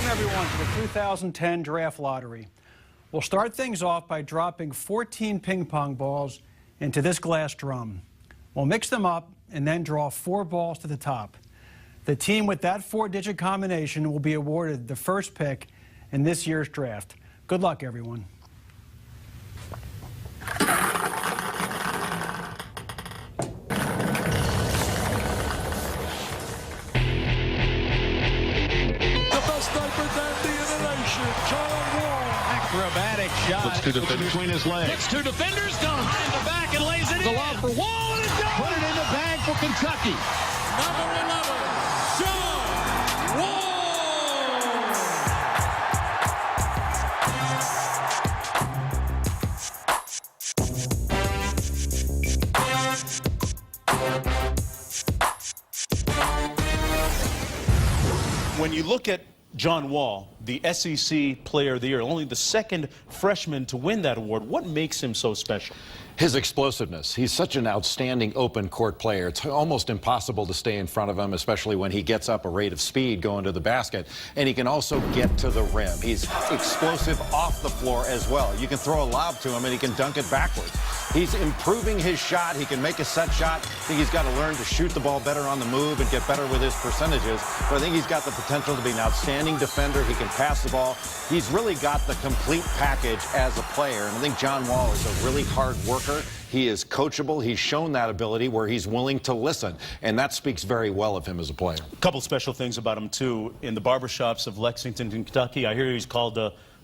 everyone, to the 2010 Draft Lottery. We'll start things off by dropping 14 ping pong balls into this glass drum. We'll mix them up and then draw 4 balls to the top. The team with that 4-digit combination will be awarded the first pick in this year's draft. Good luck, everyone. Acrobatic shot. Looks to defend between his legs. Hits 2 defenders, goes behind the back and lays it in. Allowed for Wall, and it's done. Put it in the bag for Kentucky. Number 11, John Wall. When you look at John Wall, the SEC Player of the Year, only the second freshman to win that award, what makes him so special? His explosiveness. He's such an outstanding open court player. It's almost impossible to stay in front of him, especially when he gets up a rate of speed going to the basket. And he can also get to the rim. He's explosive off the floor as well. You can throw a lob to him and he can dunk it backwards. He's improving his shot. He can make a set shot. I think he's got to learn to shoot the ball better on the move and get better with his percentages. But I think he's got the potential to be an outstanding defender. He can pass the ball. He's really got the complete package as a player. And I think John Wall is a really hard worker. He is coachable. He's shown that ability where he's willing to listen. And that speaks very well of him as a player. A couple special things about him, too. In the barbershops of Lexington, Kentucky, I hear he's called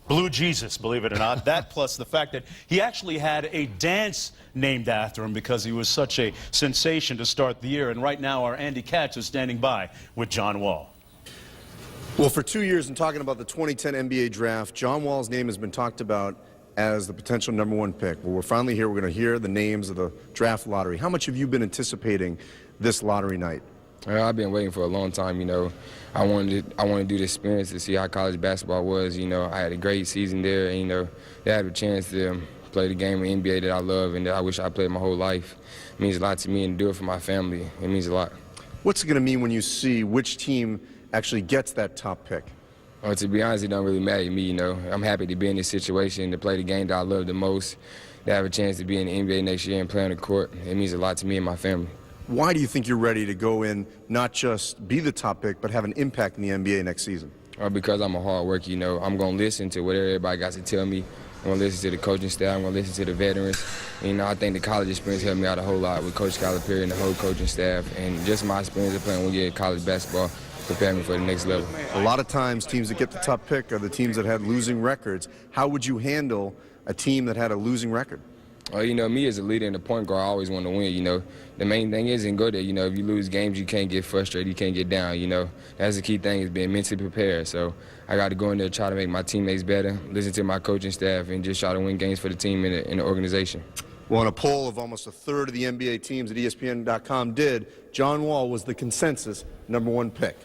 Blue Jesus, believe it or not. That plus the fact that he actually had a dance named after him because he was such a sensation to start the year. And right now, our Andy Katz is standing by with John Wall. Well, for 2 years, in talking about the 2010 NBA draft, John Wall's name has been talked about as the potential #1 pick. Well, we're finally here. We're going to hear the names of the draft lottery. How much have you been anticipating this lottery night? I've been waiting for a long time, you know. I wanted to do the experience to see how college basketball was, you know. I had a great season there, and, you know, they had a chance to play the game of NBA that I love and that I wish I played my whole life. It means a lot to me, and do it for my family. It means a lot. What's it going to mean when you see which team actually gets that top pick? Well, to be honest, it don't really matter to me, you know. I'm happy to be in this situation, to play the game that I love the most, to have a chance to be in the NBA next year and play on the court. It means a lot to me and my family. Why do you think you're ready to go in, not just be the top pick, but have an impact in the NBA next season? Because I'm a hard worker, you know. I'm going to listen to whatever everybody got to tell me. I'm going to listen to the coaching staff. I'm going to listen to the veterans. And, you know, I think the college experience helped me out a whole lot with Coach Calipari and the whole coaching staff. And just my experience of playing 1 year of college basketball prepared me for the next level. A lot of times, teams that get the top pick are the teams that had losing records. How would you handle a team that had a losing record? Well, you know, me as a leader and a point guard, I always want to win, you know. The main thing isn't go there, you know. If you lose games, you can't get frustrated, you can't get down, you know. That's the key thing, is being mentally prepared. So I got to go in there, try to make my teammates better, listen to my coaching staff, and just try to win games for the team and the organization. Well, in a poll of almost a third of the NBA teams that ESPN.com did, John Wall was the consensus #1 pick.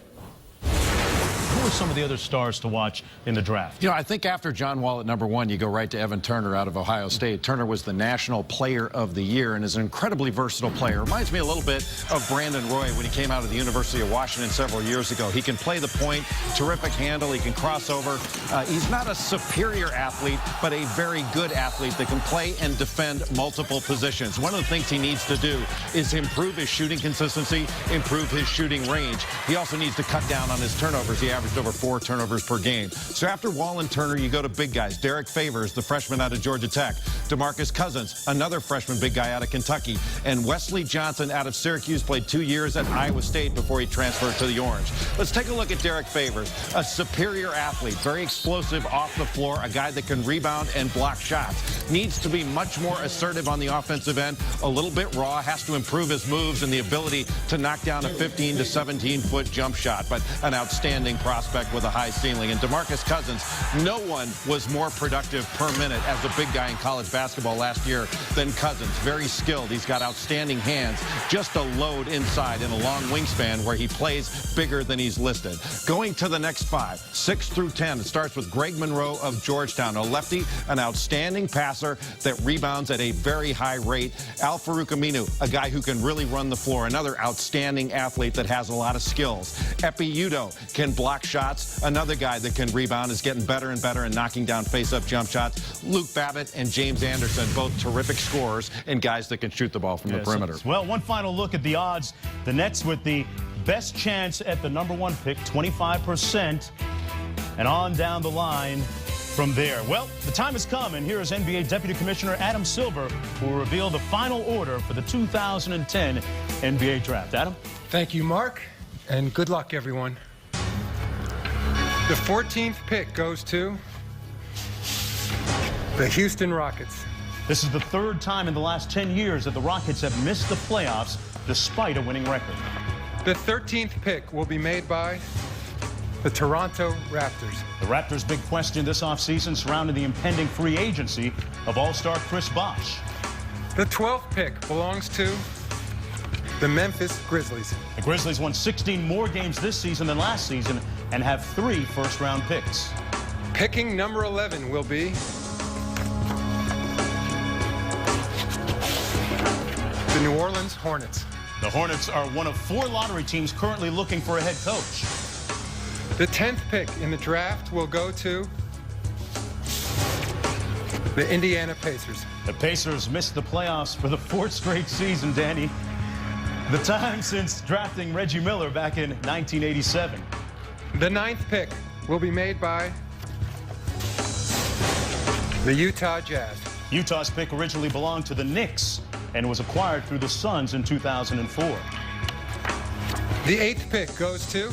Who are some of the other stars to watch in the draft? You know, I think after John Wall at #1, you go right to Evan Turner out of Ohio State. Turner was the National Player of the Year and is an incredibly versatile player. Reminds me a little bit of Brandon Roy when he came out of the University of Washington several years ago. He can play the point, terrific handle, he can cross over. He's not a superior athlete, but a very good athlete that can play and defend multiple positions. One of the things he needs to do is improve his shooting consistency, improve his shooting range. He also needs to cut down on his turnovers. He averaged over 4 turnovers per game. So after Wall and Turner, you go to big guys. Derek Favors, the freshman out of Georgia Tech. DeMarcus Cousins, another freshman big guy out of Kentucky. And Wesley Johnson out of Syracuse, played 2 years at Iowa State before he transferred to the Orange. Let's take a look at Derek Favors, a superior athlete, very explosive off the floor, a guy that can rebound and block shots. Needs to be much more assertive on the offensive end, a little bit raw, has to improve his moves and the ability to knock down a 15 to 17-foot jump shot, but an outstanding prospect with a high ceiling. And DeMarcus Cousins, no one was more productive per minute as a big guy in college basketball basketball last year than Cousins. Very skilled. He's got outstanding hands. Just a load inside in a long wingspan where he plays bigger than he's listed. Going to the next 5, 6 through 10. It starts with Greg Monroe of Georgetown, a lefty, an outstanding passer that rebounds at a very high rate. Al-Farouq Aminu, a guy who can really run the floor, another outstanding athlete that has a lot of skills. Epi Udoh can block shots, another guy that can rebound, is getting better and better and knocking down face-up jump shots. Luke Babbitt and James Anderson, both terrific scorers and guys that can shoot the ball from the perimeter. Well, one final look at the odds. The Nets with the best chance at the #1 pick, 25%, and on down the line from there. Well, the time has come, and here is NBA Deputy Commissioner Adam Silver, who will reveal the final order for the 2010 NBA Draft. Adam? Thank you, Mark, and good luck, everyone. The 14th pick goes to the Houston Rockets. This is the 3rd time in the last 10 years that the Rockets have missed the playoffs despite a winning record. The 13th pick will be made by the Toronto Raptors. The Raptors' big question this offseason surrounding the impending free agency of All-Star Chris Bosh. The 12th pick belongs to the Memphis Grizzlies. The Grizzlies won 16 more games this season than last season and have 3 first-round picks. Picking number 11 will be the New Orleans Hornets. The Hornets are one of 4 lottery teams currently looking for a head coach. The 10th pick in the draft will go to the Indiana Pacers. The Pacers missed the playoffs for the 4th straight season, Danny. The time since drafting Reggie Miller back in 1987. The 9th pick will be made by the Utah Jazz. Utah's pick originally belonged to the Knicks and was acquired through the Suns in 2004. The 8th pick goes to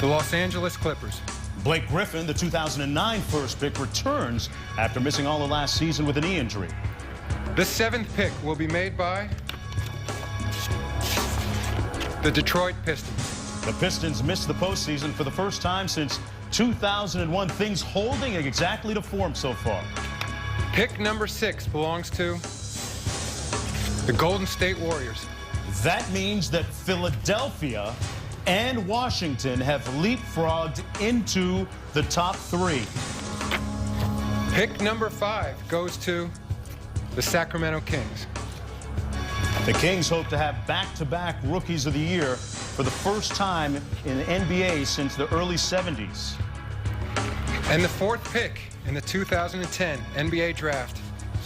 the Los Angeles Clippers. Blake Griffin, the 2009 first pick, returns after missing all of last season with a knee injury. The 7th pick will be made by the Detroit Pistons. The Pistons missed the postseason for the first time since 2001. Things holding exactly to form so far. Pick number 6 belongs to the Golden State Warriors. That means that Philadelphia and Washington have leapfrogged into the top 3. Pick number 5 goes to the Sacramento Kings. The Kings hope to have back-to-back Rookies of the Year for the first time in the NBA since the early 70s. And the 4th pick in the 2010 NBA Draft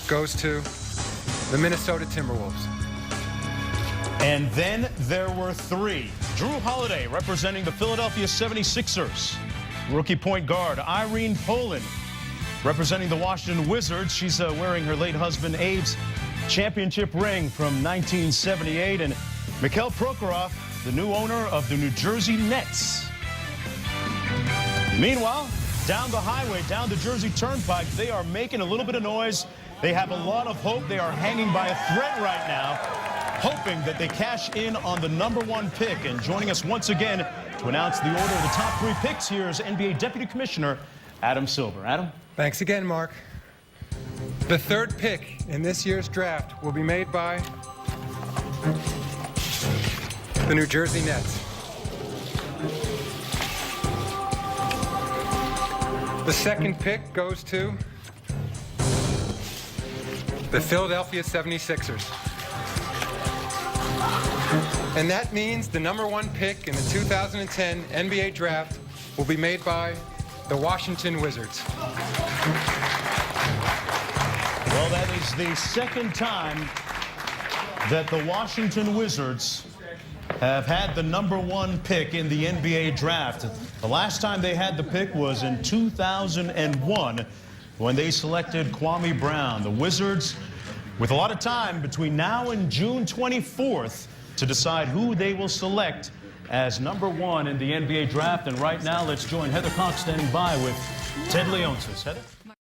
goes to the Minnesota Timberwolves. And then there were 3. Drew Holiday representing the Philadelphia 76ers. Rookie point guard Irene Poland representing the Washington Wizards. She's wearing her late husband Abe's championship ring from 1978. And Mikhail Prokhorov, the new owner of the New Jersey Nets. Meanwhile, down the highway, down the Jersey Turnpike, they are making a little bit of noise. They have a lot of hope. They are hanging by a thread right now, hoping that they cash in on the #1 pick. And joining us once again to announce the order of the top 3 picks here is NBA Deputy Commissioner Adam Silver. Adam? Thanks again, Mark. The 3rd pick in this year's draft will be made by the New Jersey Nets. The 2nd pick goes to the Philadelphia 76ers. And that means the #1 pick in the 2010 NBA Draft will be made by the Washington Wizards. Well, that is the 2nd time that the Washington Wizards have had the #1 pick in the NBA Draft. The last time they had the pick was in 2001 when they selected Kwame Brown. The Wizards, with a lot of time between now and June 24th to decide who they will select as #1 in the NBA Draft. And right now, let's join Heather Cox standing by with Ted Leonsis. Heather?